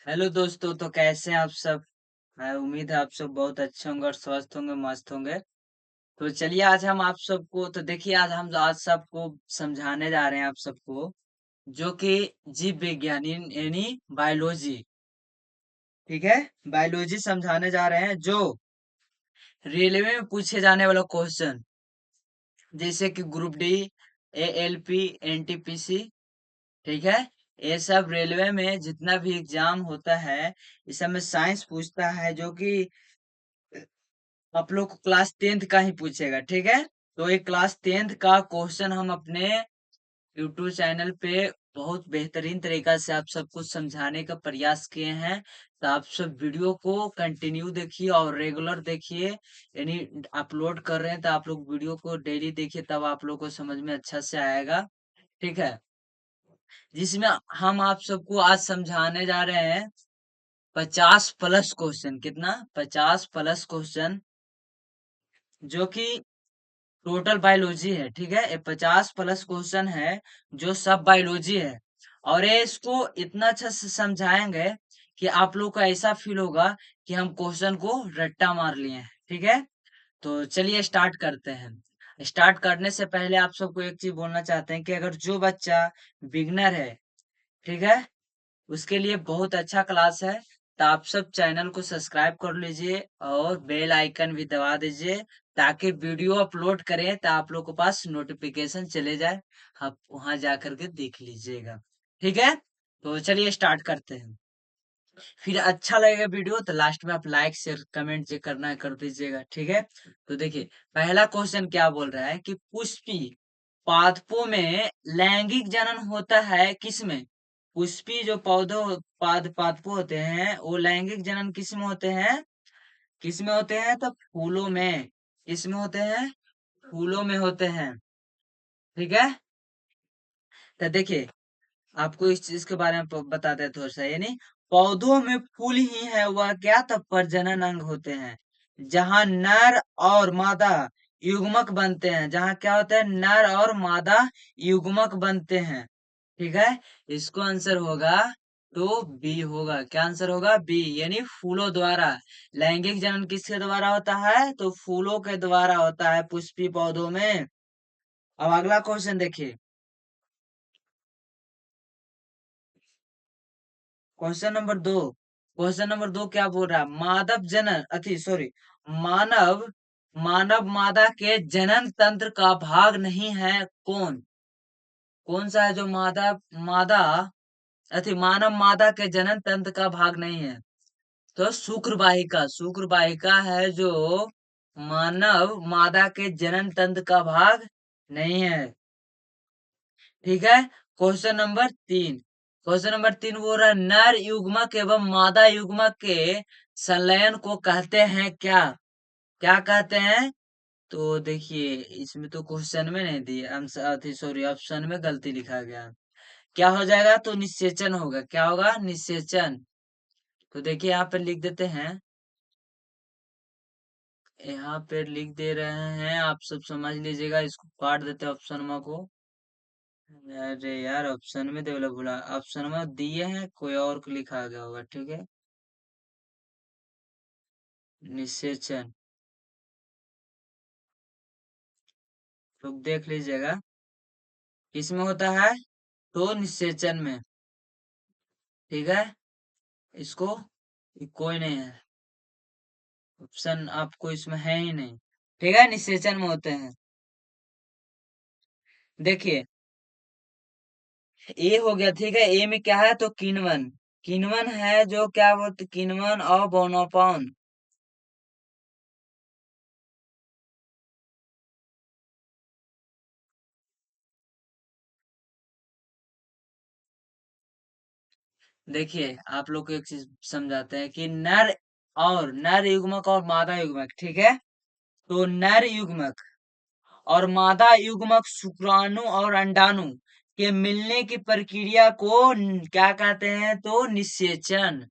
Hello दोस्तों, तो कैसे हैं आप सब। मैं उम्मीद है आप सब बहुत अच्छे होंगे और स्वस्थ होंगे, मस्त होंगे। तो चलिए आज हम आप सबको तो देखिए आज सबको समझाने जा रहे हैं आप सबको जो कि जीव विज्ञान यानी बायोलॉजी। ठीक है, बायोलॉजी समझाने जा रहे हैं जो रेलवे में पूछे जाने वाला क्वेश्चन, जैसे कि ग्रुप डी, एएलपी, एनटीपीसी। ठीक है, ये सब रेलवे में जितना भी एग्जाम होता है इस सब में साइंस पूछता है, जो कि आप लोग को क्लास 10th का ही पूछेगा। ठीक है, तो ये क्लास 10th का क्वेश्चन हम अपने यूट्यूब चैनल पे बहुत बेहतरीन तरीका से आप सबको समझाने का प्रयास किए हैं। तो आप सब वीडियो को कंटिन्यू देखिए और रेगुलर देखिए, यानी अपलोड कर रहे हैं तो आप लोग वीडियो को डेली देखिए, तब आप लोग को समझ में अच्छा से आएगा। ठीक है, जिसमें हम आप सबको आज समझाने जा रहे हैं 50+ क्वेश्चन। कितना? 50+ क्वेश्चन, जो कि टोटल बायोलॉजी है। ठीक है, ये 50+ क्वेश्चन है जो सब बायोलॉजी है। और ये इसको इतना अच्छा से समझाएंगे कि आप लोग को ऐसा फील होगा कि हम क्वेश्चन को रट्टा मार लिए हैं। ठीक है, तो चलिए स्टार्ट करते हैं। स्टार्ट करने से पहले आप सबको एक चीज बोलना चाहते हैं कि अगर जो बच्चा बिगनर है, ठीक है, उसके लिए बहुत अच्छा क्लास है। तो आप सब चैनल को सब्सक्राइब कर लीजिए और बेल आइकन भी दबा दीजिए, ताकि वीडियो अपलोड करें तो आप लोग के पास नोटिफिकेशन चले जाए, आप वहां जा करके देख लीजिएगा। ठीक है, तो चलिए स्टार्ट करते हैं। फिर अच्छा लगेगा वीडियो तो लास्ट में आप लाइक शेयर कमेंट जो करना है कर दीजिएगा। ठीक है, तो देखिए पहला क्वेश्चन क्या बोल रहा है कि पुष्पी पादपों में लैंगिक जनन होता है किसमें? पुष्पी जो पादपों होते हैं वो लैंगिक जनन किसमें होते हैं? किसमें होते हैं? तो फूलों में। किसमें होते हैं? फूलों में होते हैं। ठीक है, तो देखिए आपको इस चीज के बारे में बताते हैं थोड़ा सा, यानी पौधों में फूल ही है वह क्या? तब प्रजनन अंग होते हैं, जहां नर और मादा युग्मक बनते हैं। जहां क्या होता है? नर और मादा युग्मक बनते हैं। ठीक है, इसको आंसर होगा तो बी होगा। क्या आंसर होगा? बी, यानी फूलों द्वारा। लैंगिक जनन किसके द्वारा होता है? तो फूलों के द्वारा होता है, पुष्पी पौधों में। अब अगला क्वेश्चन देखिए, क्वेश्चन नंबर 2। क्वेश्चन नंबर 2 क्या बोल रहा है? मानव जनन अति सॉरी मानव मानव मादा के जनन तंत्र का भाग नहीं है कौन? कौन सा है जो मादा मानव मादा के जनन तंत्र का भाग नहीं है? तो शुक्रवाहिका। शुक्रवाहिका है जो मानव मादा के जनन तंत्र का भाग नहीं है। ठीक है, क्वेश्चन नंबर 3 बोल रहा है नर युग्मक एवं मादा युग्मक के संलयन को कहते हैं क्या? क्या कहते हैं? तो देखिए इसमें तो क्वेश्चन में नहीं दिए आंसर, सॉरी ऑप्शन में गलती लिखा गया। क्या हो जाएगा? तो निषेचन होगा। क्या होगा? निषेचन। तो देखिए यहाँ पे लिख देते हैं, यहाँ पे लिख दे रहे हैं, आप सब समझ लीजिएगा। इसको काट देते हैं ऑप्शन को। अरे यार ऑप्शन में तो बोला, ऑप्शन में दिए हैं कोई और को लिखा गया होगा। ठीक है, निषेचन तो देख लीजिएगा किसमें होता है? तो निषेचन में। ठीक है, इसको ये कोई नहीं है, ऑप्शन आपको इसमें है ही नहीं। ठीक है, निषेचन में होते हैं। देखिए ए हो गया। ठीक है, ए में क्या है? तो किण्वन। किण्वन है जो क्या बोलते? किण्वन और बोनापोन। देखिए आप लोग को एक चीज समझाते हैं कि नर युग्मक और मादा युग्मक। ठीक है, तो नर युग्मक और मादा युग्मक शुक्राणु और अंडाणु के मिलने की प्रक्रिया को क्या कहते हैं? तो निषेचन,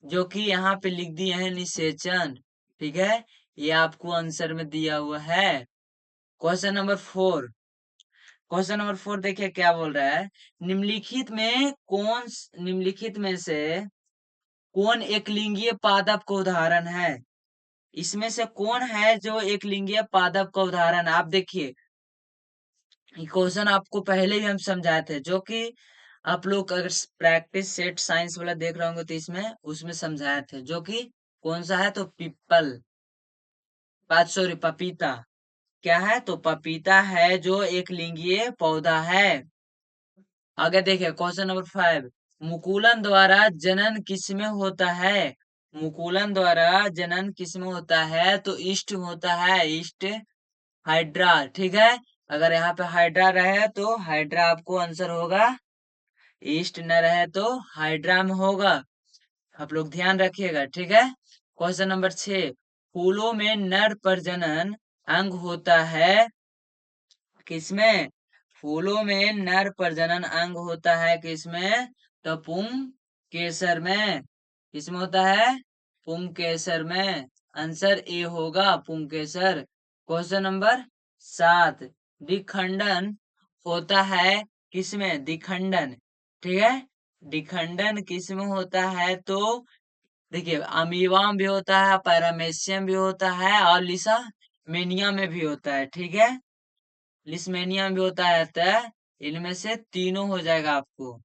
जो कि यहाँ पे लिख दिए हैं निषेचन। ठीक है, ये आपको आंसर में दिया हुआ है। Question number 4। क्वेश्चन नंबर 4 देखिए क्या बोल रहा है। निम्नलिखित में से कौन एक लिंगीय पादप का उदाहरण है? इसमें से कौन है जो एक लिंगीय पादप का उदाहरण है? आप देखिए, ये क्वेश्चन आपको पहले भी हम समझाए थे, जो कि आप लोग अगर प्रैक्टिस सेट साइंस वाला देख रहे होंगे तो इसमें उसमें समझाए थे, जो कि कौन सा है? तो पीपल, बात सॉरी पपीता। क्या है? तो पपीता है जो एक लिंगीय पौधा है। आगे देखिए क्वेश्चन नंबर 5। मुकुलन द्वारा जनन किसमें होता है? मुकुलन द्वारा जनन किसमें होता है? तो ईस्ट में होता है, ईस्ट हाइड्रा। ठीक है, अगर यहाँ पे हाइड्रा रहे तो हाइड्रा आपको आंसर होगा, ईस्ट न रहे तो हाइड्रा में होगा। आप लोग ध्यान रखिएगा, ठीक है। Question number 6। फूलों में नर प्रजनन अंग होता है किसमें? फूलों में नर प्रजनन अंग होता है किसमें? तो पुंकेसर में। किसमें होता है? पुंकेसर में। आंसर ए होगा, पुंकेसर। Question number 7। द्विखंडन होता है किसमें? द्विखंडन, ठीक है। द्विखंडन किसमें होता है? तो देखिए, अमीबा में भी होता है, पैरामेशियम भी होता है, और लिसामेनिया में भी होता है, ठीक है। लिस्मेनिया में भी होता है, तो इनमें से तीनों हो जाएगा आपको।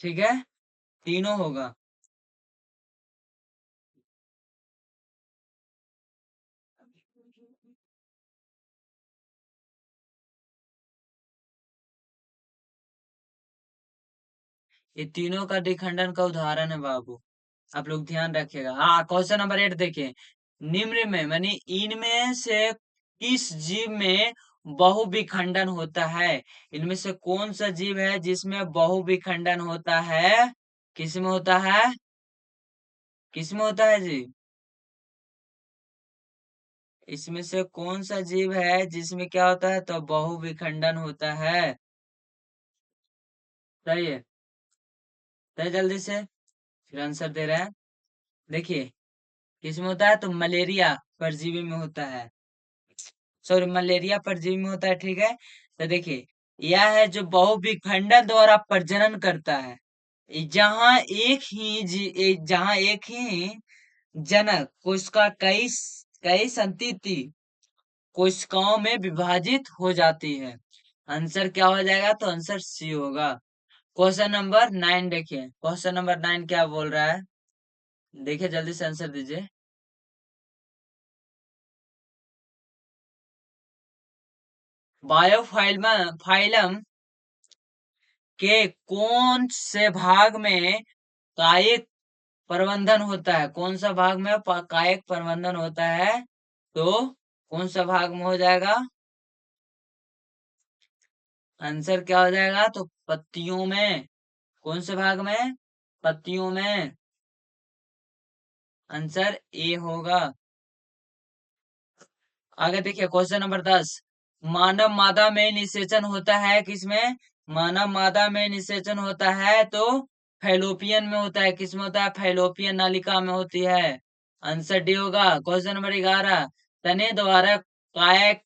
ठीक है, तीनों होगा। ये तीनों का द्विखंडन का उदाहरण है बाबू, आप लोग ध्यान रखिएगा। हाँ, क्वेश्चन नंबर 8 देखिए। निम्न में मानी इनमें से किस जीव में बहुविखंडन होता है? इनमें से कौन सा जीव है जिसमें बहुविखंडन होता है? किसमें होता है? किसमें होता है जी? इसमें से कौन सा जीव है जिसमें क्या होता है? तो बहुविखंडन होता है। सही है, तो जल्दी से फिर आंसर दे रहा है। देखिए, किसमें होता है? तो मलेरिया परजीवी में होता है, सॉरी मलेरिया परजीवी में होता है, ठीक है। तो देखिए, यह है जो बहुविखंडन द्वारा प्रजनन करता है। जहाँ एक ही जनक कोशिका कई संतति कोशिकाओं में विभाजित हो जाती है। आंसर क्या हो जाएगा? तो आंसर सी होगा। क्वेश्चन नंबर 9 देखिए, क्वेश्चन नंबर 9 क्या बोल रहा है? देखिए जल्दी से आंसर दीजिए। फाइलम के कौन से भाग में कायिक प्रबंधन होता है? कौन सा भाग में कायिक प्रबंधन होता है? तो कौन सा भाग में हो जाएगा? आंसर क्या हो जाएगा? तो पत्तियों में। कौन से भाग में? पत्तियों में। आंसर ए होगा। आगे देखिए क्वेश्चन नंबर 10। मानव मादा में निषेचन होता है किसमें? मानव मादा में निषेचन होता है तो फैलोपियन में होता है। किसमें होता है? फैलोपियन नालिका में होती है। आंसर डी होगा। Question number 11। तने द्वारा कायक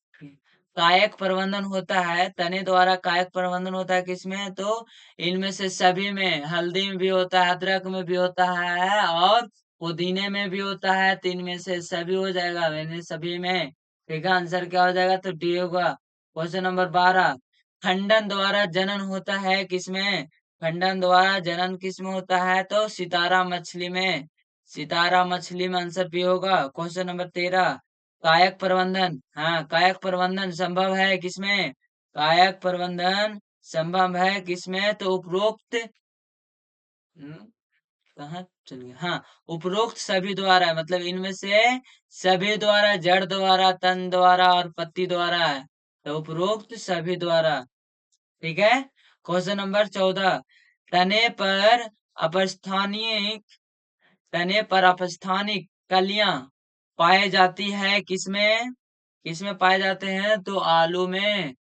कायक प्रबंधन होता है। तने द्वारा कायक प्रबंधन होता है किसमें? तो इनमें से सभी में। हल्दी में भी होता है, अदरक में भी होता है, और पुदीने में भी होता है। तीन में से सभी हो जाएगा, मैंने सभी में। ठीक है, आंसर क्या हो जाएगा? तो डी होगा। Question number 12। खंडन द्वारा जनन होता है किसमें? खंडन द्वारा जनन किसमें होता है? तो सितारा मछली में। सितारा मछली में। आंसर बी होगा। Question number 13। कायक प्रबंधन, हाँ कायक प्रबंधन संभव है किसमें? कायक प्रबंधन संभव है किसमें? तो उपरोक्त, हम्म, कहाँ चल गया? हाँ, उपरोक्त सभी द्वारा, मतलब इनमें से सभी द्वारा, जड़ द्वारा, तन द्वारा और पत्ती द्वारा है, तो उपरोक्त सभी द्वारा। ठीक है। Question number 14। तने पर अपस्थानिक तने पर अपस्थानिक कलियां पाए जाती है किसमें? किसमें पाए जाते हैं? तो आलू में।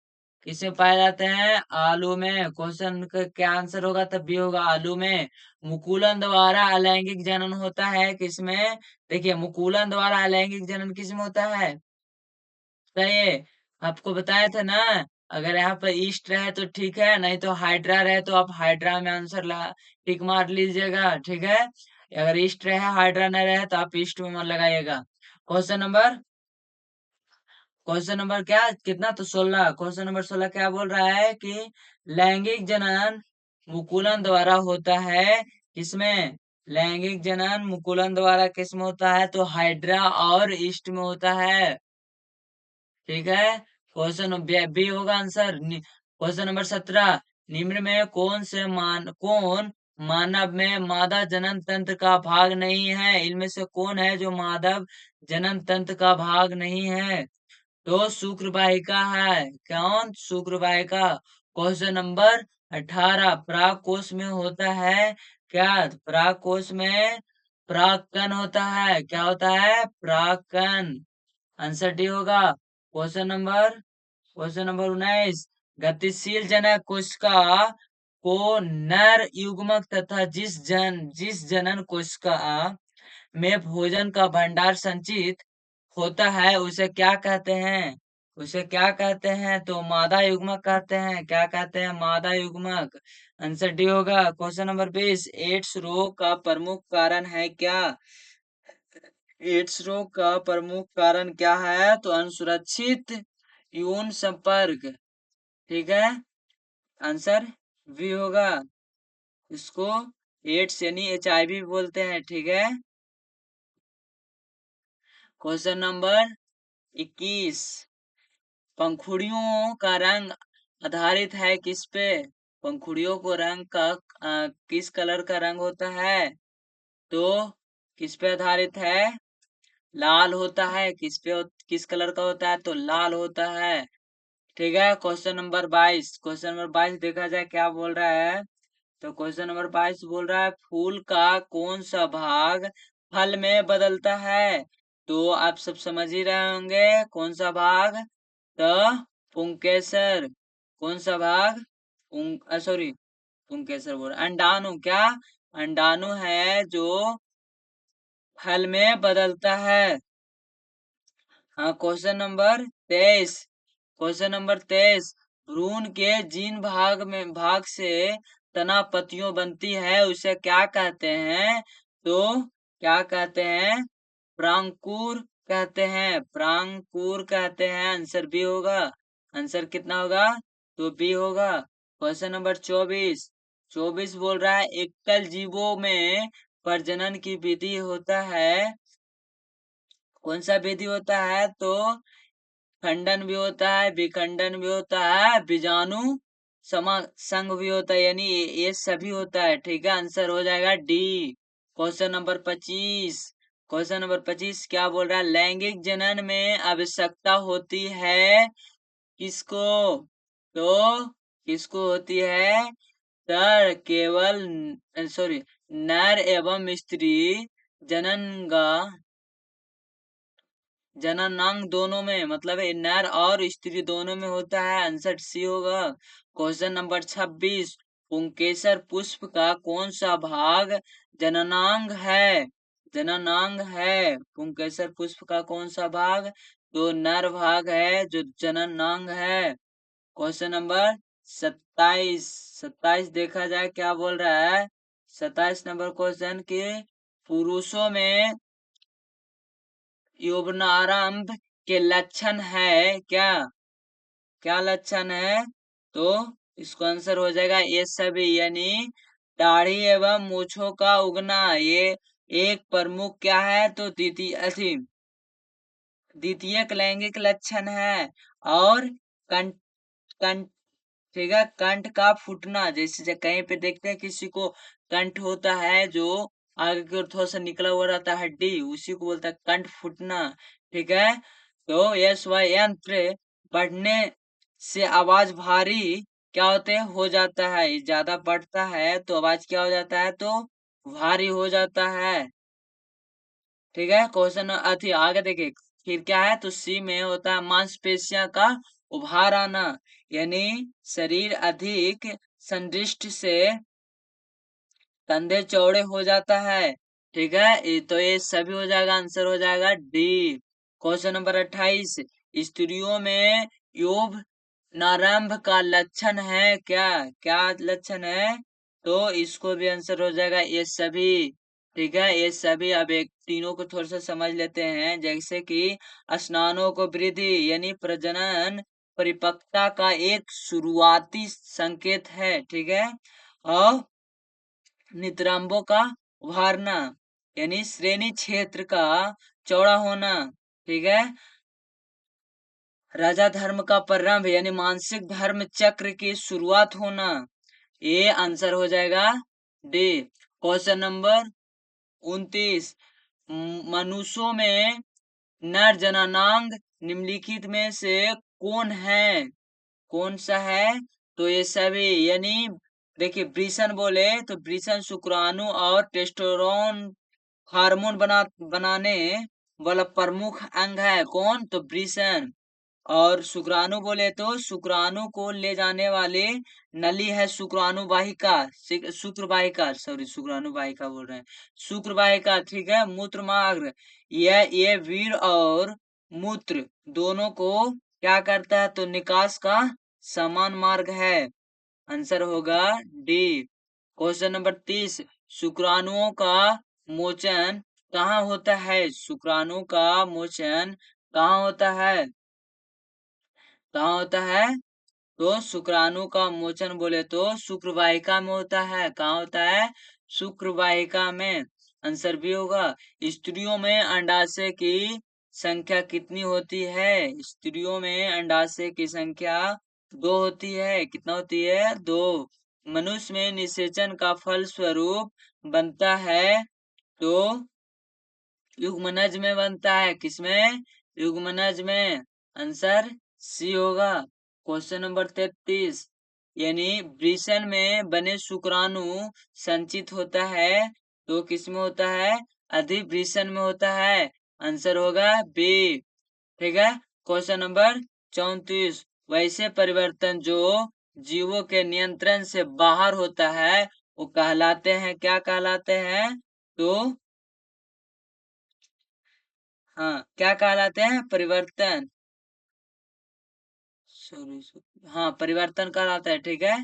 किसमें पाए जाते हैं? आलू में। क्वेश्चन का क्या आंसर होगा? तब भी होगा आलू में। मुकुलन द्वारा अलैंगिक जनन होता है किसमें? देखिए, मुकुलन द्वारा अलैंगिक जनन किसमें होता है? बताइए। आपको बताया था ना, अगर यहाँ पर ईस्ट रहे तो ठीक है, नहीं तो हाइड्रा रहे तो आप हाइड्रा में आंसर ला टिक मार लीजिएगा, ठीक है। अगर ईस्ट रहे हाइड्रा न रहे तो आप ईस्ट में मन लगाइएगा। क्वेश्चन नंबर क्वेश्चन नंबर क्या कितना? तो 16। क्वेश्चन नंबर 16 क्या बोल रहा है कि लैंगिक जनन मुकुलन द्वारा होता है किसमें? लैंगिक जनन मुकुलन द्वारा किसमें होता है? तो हाइड्रा और ईस्ट में होता है, ठीक है। क्वेश्चन बी होगा आंसर। क्वेश्चन नंबर 17, निम्न में कौन मानव में मादा जनन तंत्र का भाग नहीं है? इनमें से कौन है जो मानव जनन तंत्र का भाग नहीं है? तो शुक्रवाहिका है। कौन? शुक्रवाहिका। क्वेश्चन नंबर 18, पराग कोश में होता है क्या? पराग कोश में परागकण होता है। क्या होता है? परागकण। आंसर डी होगा। क्वेश्चन नंबर 19, गतिशील जनक कोशिका को नर युग्मक तथा जिस जनन कोशिका में भोजन का भंडार संचित होता है उसे क्या कहते हैं? उसे क्या कहते हैं? तो मादा युग्मक कहते हैं। क्या कहते हैं? मादा युग्मक। आंसर डी होगा। क्वेश्चन नंबर 20, एड्स रोग का प्रमुख कारण है क्या? एड्स रोग का प्रमुख कारण क्या है? तो असुरक्षित यौन संपर्क, ठीक है। आंसर बी होगा। इसको एड्स यानी HIV बोलते हैं, ठीक है। क्वेश्चन नंबर 21, पंखुड़ियों का रंग आधारित है किस पे? पंखुड़ियों को रंग का किस कलर का रंग होता है? तो किस पे आधारित है? लाल होता है। किस कलर का होता है? तो लाल होता है, ठीक है। क्वेश्चन नंबर 22, देखा जाए क्या बोल रहा है। तो क्वेश्चन नंबर 22 बोल रहा है फूल का कौन सा भाग फल में बदलता है? तो आप सब समझ ही रहे होंगे कौन सा भाग। तो पुंकेसर। कौन सा भाग? सॉरी, पुंकेसर बोल अंडाणु। क्या? अंडाणु है जो फल में बदलता है। हाँ, क्वेश्चन नंबर 23, भ्रूण के जिन भाग से तना पत्तियों बनती है उसे क्या कहते हैं? तो क्या कहते हैं? प्रांकुर कहते हैं। प्रांकुर कहते हैं। आंसर बी होगा। आंसर कितना होगा? तो बी होगा। क्वेश्चन नंबर 24, बोल रहा है एकल जीवों में प्रजनन की विधि होता है। कौन सा विधि होता है? तो खंडन भी होता है, विखंडन भी होता है, बीजाणु संघ भी होता है, यानी ये सभी होता है, ठीक है। आंसर हो जाएगा डी। क्वेश्चन नंबर 25 क्या बोल रहा है? लैंगिक जनन में आवश्यकता होती है किसको? तो किसको होती है? सर केवल सॉरी, नर एवं स्त्री जननगा जननांग दोनों में, मतलब ये नर और स्त्री दोनों में होता है। आंसर सी होगा। क्वेश्चन नंबर 26, पुंकेसर पुष्प का कौन सा भाग जननांग है? जननांग है। पुंकेसर पुष्प का कौन सा भाग? तो नर भाग है जो जननांग है। क्वेश्चन नंबर 27, देखा जाए क्या बोल रहा है। 27 नंबर क्वेश्चन के पुरुषों में यौवनारंभ के लक्षण है क्या? क्या लक्षण है? तो इसको आंसर हो जाएगा ये सभी, यानी दाढ़ी एवं मूछों का उगना, ये एक प्रमुख क्या है? तो द्वितीयक लैंगिक लक्षण है। और कंठ कंठ ठीक है, कंठ का फूटना, जैसे कहीं पे देखते हैं किसी को कंठ होता है जो आगे की ओर थोड़ा सा निकला हुआ रहता है हड्डी, उसी को बोलता है कंठ फूटना, ठीक है। तो यश व यंत्र बढ़ने से आवाज भारी क्या होते हैं? हो जाता है। ये ज्यादा बढ़ता है तो आवाज क्या हो जाता है? तो भारी हो जाता है, ठीक है। क्वेश्चन अथी आगे देखिए फिर क्या है। तो सी में होता है मांसपेशियां का उभार आना, यानी शरीर अधिक संतुष्ट से कंधे चौड़े हो जाता है। ठीक है, तो ये सभी हो जाएगा, आंसर हो जाएगा डी। क्वेश्चन नंबर 28, स्त्रियों में योग नारंभ का लक्षण है क्या? क्या लक्षण है? तो इसको भी आंसर हो जाएगा ये सभी। ठीक है, ये सभी। अब एक तीनों को थोड़ा सा समझ लेते हैं, जैसे कि स्नानों को वृद्धि यानी प्रजनन परिपक्वता का एक शुरुआती संकेत है। ठीक है, और नितंबों का उभारना यानी श्रेणी क्षेत्र का चौड़ा होना। ठीक है, राजा धर्म का प्रारंभ यानी मानसिक धर्म चक्र की शुरुआत होना। ये आंसर हो जाएगा डी। क्वेश्चन नंबर 29, मनुष्यों में नर जननांग निम्नलिखित में से कौन है? कौन सा है? तो ये सभी, यानी देखिए वृषण बोले तो वृषण शुक्राणु और टेस्टोस्टेरोन हार्मोन बनाने वाला प्रमुख अंग है। कौन? तो वृषण। और शुक्राणु बोले तो शुक्राणु को ले जाने वाली नली है शुक्राणु वाहिका, शुक्र वाहिका, सॉरी शुक्राणु वाहिका बोल रहे हैं, शुक्र वाहिका। ठीक है, मूत्र मार्ग, ये वीर और मूत्र दोनों को क्या करता है? तो निकास का समान मार्ग है। आंसर होगा डी। क्वेश्चन नंबर 30, शुक्राणुओं का मोचन कहाँ होता है? शुक्राणु का मोचन कहाँ होता है? कहाँ होता है? तो शुक्राणु का मोचन बोले तो शुक्र वाहिका में होता है। कहाँ होता है? शुक्र वाहिका में। आंसर भी होगा। स्त्रियों में अंडाशय की संख्या कितनी होती है? स्त्रियों में अंडाशय की संख्या 2 होती है। कितना होती है? 2। मनुष्य में निषेचन का फल स्वरूप बनता है तो युग्मनज में बनता है। किसमें? युग्मनज में। आंसर सी होगा। क्वेश्चन नंबर 33, यानी वृषण में बने शुक्राणु संचित होता है तो किसमें होता है? अधिवृषण में होता है। आंसर होगा बी। ठीक है, क्वेश्चन नंबर 34, वैसे परिवर्तन जो जीवों के नियंत्रण से बाहर होता है वो कहलाते हैं, क्या कहलाते हैं? तो हाँ, क्या कहलाते हैं? परिवर्तन। सॉरी, हाँ परिवर्तन कहलाता है। ठीक है,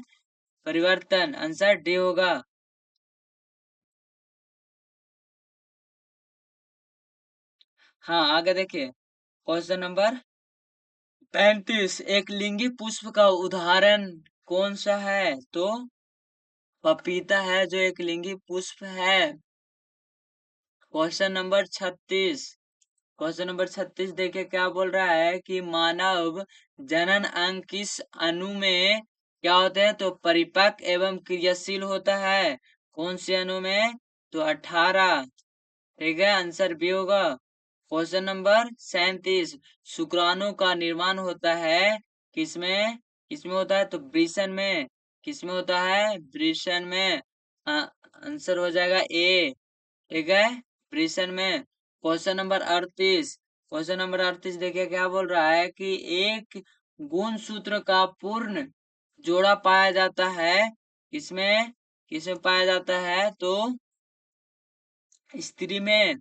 परिवर्तन। आंसर डी होगा। हाँ, आगे देखिए, क्वेश्चन नंबर 35, एक लिंगी पुष्प का उदाहरण कौन सा है? तो पपीता है जो एक लिंगी पुष्प है। क्वेश्चन नंबर 36, क्वेश्चन नंबर 36 देखिए क्या बोल रहा है कि मानव जनन अंग किस अणु में क्या होते हैं? तो परिपक्व एवं क्रियाशील होता है। कौन से अणु में? तो 18। ठीक है, आंसर बी होगा। क्वेश्चन नंबर 37, शुक्राणु का निर्माण होता है किसमें? किसमें होता है? तो वृषण में। किसमें होता है? वृषण में। आंसर हो जाएगा ए। ठीक है, वृषण में। क्वेश्चन नंबर 38, क्वेश्चन नंबर 38 देखिए क्या बोल रहा है कि एक गुण सूत्र का पूर्ण जोड़ा पाया जाता है। किसमें? किसमें पाया जाता है? तो स्त्री में।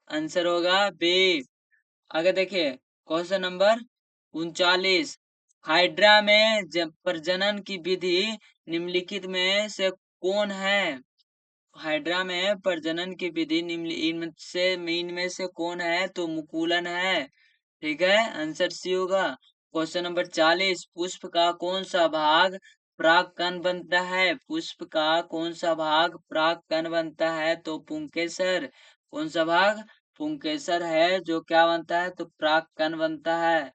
आंसर होगा बी। आगे देखिए, क्वेश्चन नंबर 39, हाइड्रा में प्रजनन की विधि निम्नलिखित में से कौन है? हाइड्रा में प्रजनन की विधि इनमें से कौन है? तो मुकुलन है। ठीक है, आंसर सी होगा। क्वेश्चन नंबर 40, पुष्प का कौन सा भाग परागकण बनता है? पुष्प का कौन सा भाग परागकण बनता है? तो पुंकेसर। कौन सा भाग? पुंकेसर है जो क्या बनता है? तो परागकण बनता है।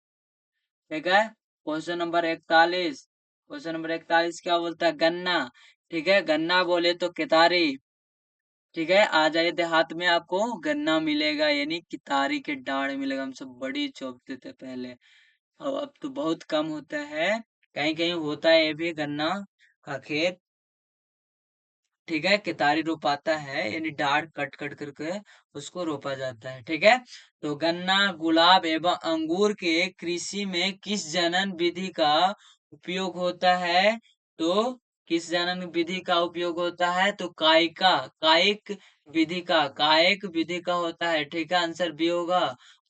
ठीक है, क्वेश्चन नंबर 41, क्वेश्चन नंबर 41 क्या बोलता है? गन्ना। ठीक है, गन्ना बोले तो केतारी। ठीक है, आ जाइए देहात में आपको गन्ना मिलेगा, यानी कितारी के डाढ़ मिलेगा। हम सब बड़ी चौपते थे पहले, अब तो बहुत कम होता है। कहीं कहीं होता है ये भी गन्ना का खेत। ठीक है, कितारी रोपाता है यानी डाढ़ कट कट करके उसको रोपा जाता है। ठीक है, तो गन्ना, गुलाब एवं अंगूर के कृषि में किस जनन विधि का उपयोग होता है? तो किस जनन विधि का उपयोग होता है? तो कायिक कायिक विधि का होता है। ठीक है, आंसर बी होगा।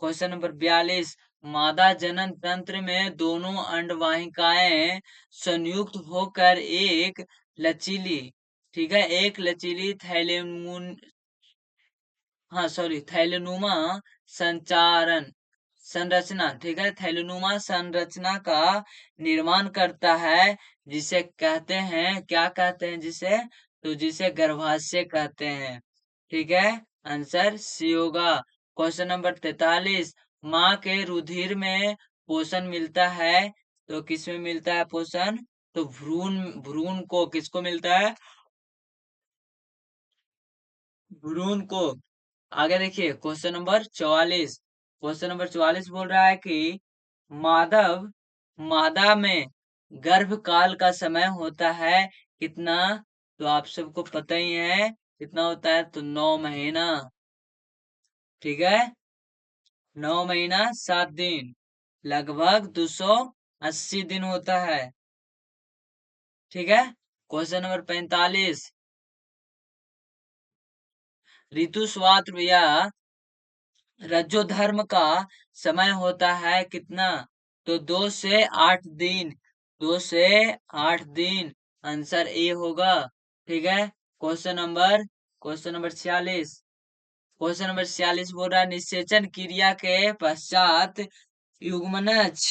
क्वेश्चन नंबर 42, मादा जनन तंत्र में दोनों अंडवाहिकाएं संयुक्त होकर एक लचीली, ठीक है, एक लचीली थैलेनुमा संचारण संरचना, ठीक है, थैलेनुमा संरचना का निर्माण करता है, जिसे कहते हैं, क्या कहते हैं जिसे? तो जिसे गर्भाशय कहते हैं। ठीक है, आंसर सी होगा। क्वेश्चन नंबर 43, माँ के रुधिर में पोषण मिलता है, तो किसमें मिलता है पोषण? तो भ्रूण भ्रूण को किसको मिलता है? भ्रूण को। आगे देखिए क्वेश्चन नंबर 44, क्वेश्चन नंबर 44 बोल रहा है कि माधव मादा में गर्भकाल का समय होता है कितना? तो आप सबको पता ही है कितना होता है, तो 9 महीना। ठीक है, 9 महीना 7 दिन, लगभग 280 दिन होता है। ठीक है, क्वेश्चन नंबर 45, ऋतुस्राव या रजोधर्म का समय होता है कितना? तो 2 से 8 दिन, 2 से 8 दिन, आंसर ए होगा। ठीक है, क्वेश्चन नंबर 46, क्वेश्चन नंबर 46 बोल रहा है निषेचन क्रिया के पश्चात युग्मनज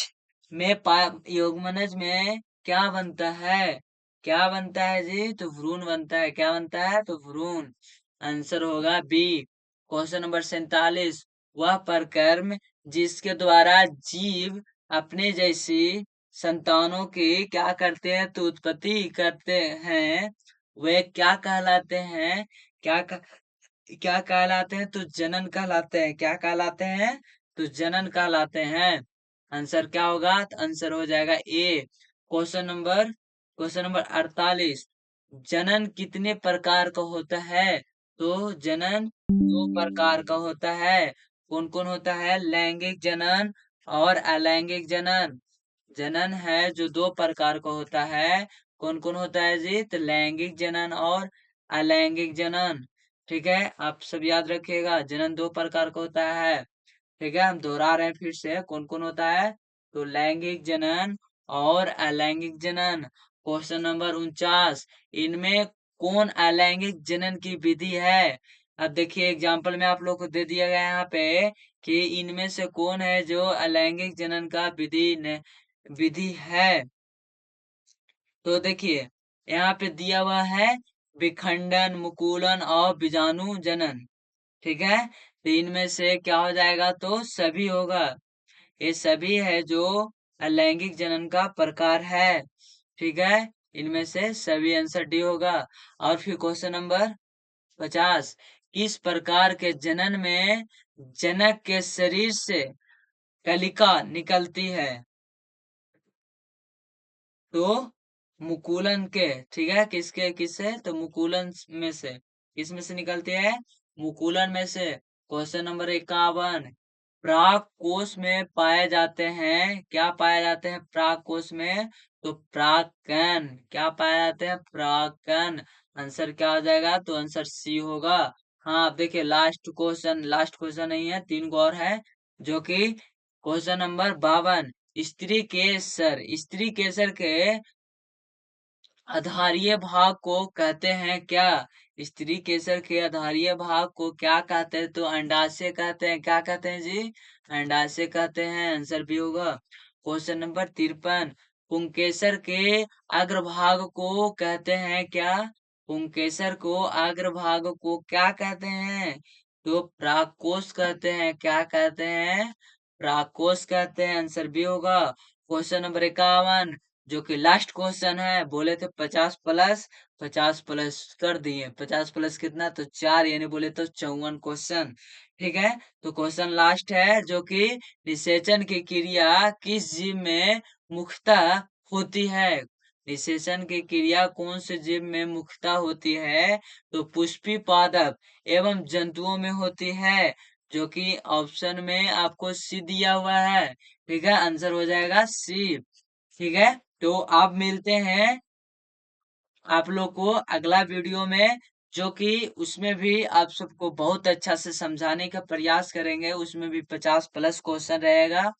युग्मनज में क्या बनता है? क्या बनता है जी? तो भ्रूण बनता है। क्या बनता है? तो भ्रूण, आंसर होगा बी। क्वेश्चन नंबर 47, वह प्रकर्म जिसके द्वारा जीव अपने जैसी संतानों की क्या करते हैं? तो उत्पत्ति करते हैं, वे क्या कहलाते हैं? क्या क्या कहलाते हैं? तो जनन कहलाते हैं। क्या कहलाते हैं? तो जनन कहलाते हैं। आंसर क्या होगा? तो आंसर हो जाएगा ए। क्वेश्चन नंबर 48, जनन कितने प्रकार का होता है? तो जनन 2 प्रकार का होता है। कौन कौन होता है? लैंगिक जनन और अलैंगिक जनन। जनन है जो 2 प्रकार का होता है। कौन कौन होता है जी? तो लैंगिक जनन और अलैंगिक जनन। ठीक है, आप सब याद रखिएगा, जनन 2 प्रकार का होता है। ठीक है, हम दोहरा रहे हैं फिर से, कौन कौन होता है? तो लैंगिक जनन और अलैंगिक जनन। क्वेश्चन नंबर 49, इनमें कौन अलैंगिक जनन की विधि है? अब देखिए एग्जाम्पल में आप लोग को दे दिया गया है यहाँ पे कि इनमें से कौन है जो अलैंगिक जनन का विधि है। तो देखिए यहाँ पे दिया हुआ है विखंडन, मुकुलन और बीजाणु जनन। ठीक है, तो इनमें से क्या हो जाएगा? तो सभी होगा। ये सभी है जो अलैंगिक जनन का प्रकार है। ठीक है, इनमें से सभी आंसर डी होगा। और फिर क्वेश्चन नंबर 50, किस प्रकार के जनन में जनक के शरीर से कलिका निकलती है? तो मुकुलन के, ठीक है, किसके किससे? तो मुकुलन में से। किस में से निकलती है? मुकुलन में से। क्वेश्चन नंबर 51, प्राक कोश में पाए जाते हैं, क्या पाए जाते हैं प्राक कोश में? तो प्राकन। क्या पाए जाते हैं? प्राकन। आंसर क्या हो जाएगा? तो आंसर सी होगा। हाँ, अब देखिए लास्ट क्वेश्चन नहीं है, 3 और है, जो कि क्वेश्चन नंबर 52, स्त्री केसर के आधारीय भाग को कहते हैं क्या? स्त्री केसर के आधारीय भाग को क्या कहते हैं? तो अंडाशय कहते हैं। क्या कहते हैं जी? अंडाशय कहते हैं, आंसर भी होगा। क्वेश्चन नंबर 53, पुंकेसर के अग्रभाग को कहते हैं क्या? पुंकेसर को अग्रभाग को क्या कहते हैं? तो प्राकोष कहते हैं। क्या कहते हैं? प्राकोष कहते हैं, आंसर भी होगा। क्वेश्चन नंबर 51, जो कि लास्ट क्वेश्चन है, बोले थे 50 प्लस, 50 प्लस कर दिए। 50 प्लस कितना? तो 4, यानी बोले तो 54 क्वेश्चन। ठीक है, तो क्वेश्चन लास्ट है, जो कि निषेचन की क्रिया किस जीव में मुख्यतः होती है? निषेचन की क्रिया कौन से जीव में मुख्यतः होती है? तो पुष्पी पादप एवं जंतुओं में होती है, जो कि ऑप्शन में आपको सी दिया हुआ है। ठीक है, आंसर हो जाएगा सी। ठीक है, तो आप मिलते हैं आप लोग को अगला वीडियो में, जो कि उसमें भी आप सबको बहुत अच्छा से समझाने का प्रयास करेंगे। उसमें भी 50 प्लस क्वेश्चन रहेगा।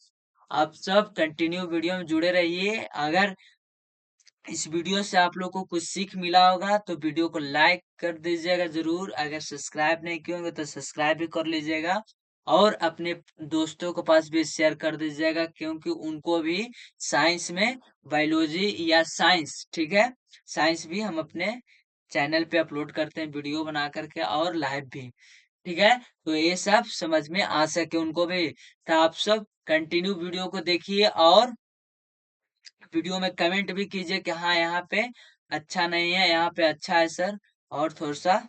आप सब कंटिन्यू वीडियो में जुड़े रहिए। अगर इस वीडियो से आप लोग को कुछ सीख मिला होगा तो वीडियो को लाइक कर दीजिएगा जरूर। अगर सब्सक्राइब नहीं किए होंगे तो सब्सक्राइब भी कर लीजिएगा, और अपने दोस्तों के पास भी शेयर कर दीजिएगा, क्योंकि उनको भी साइंस में बायोलॉजी या साइंस, ठीक है, साइंस भी हम अपने चैनल पे अपलोड करते हैं वीडियो बना करके, और लाइव भी। ठीक है, तो ये सब समझ में आ सके उनको भी। तो आप सब कंटिन्यू वीडियो को देखिए, और वीडियो में कमेंट भी कीजिए कि हाँ यहाँ पे अच्छा नहीं है, यहाँ पे अच्छा है सर, और थोड़ा सा।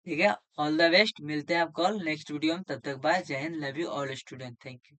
ठीक है, ऑल द बेस्ट। मिलते हैं आप कल नेक्स्ट वीडियो में, तब तक बाय, जय Hind, love you all student, thank you.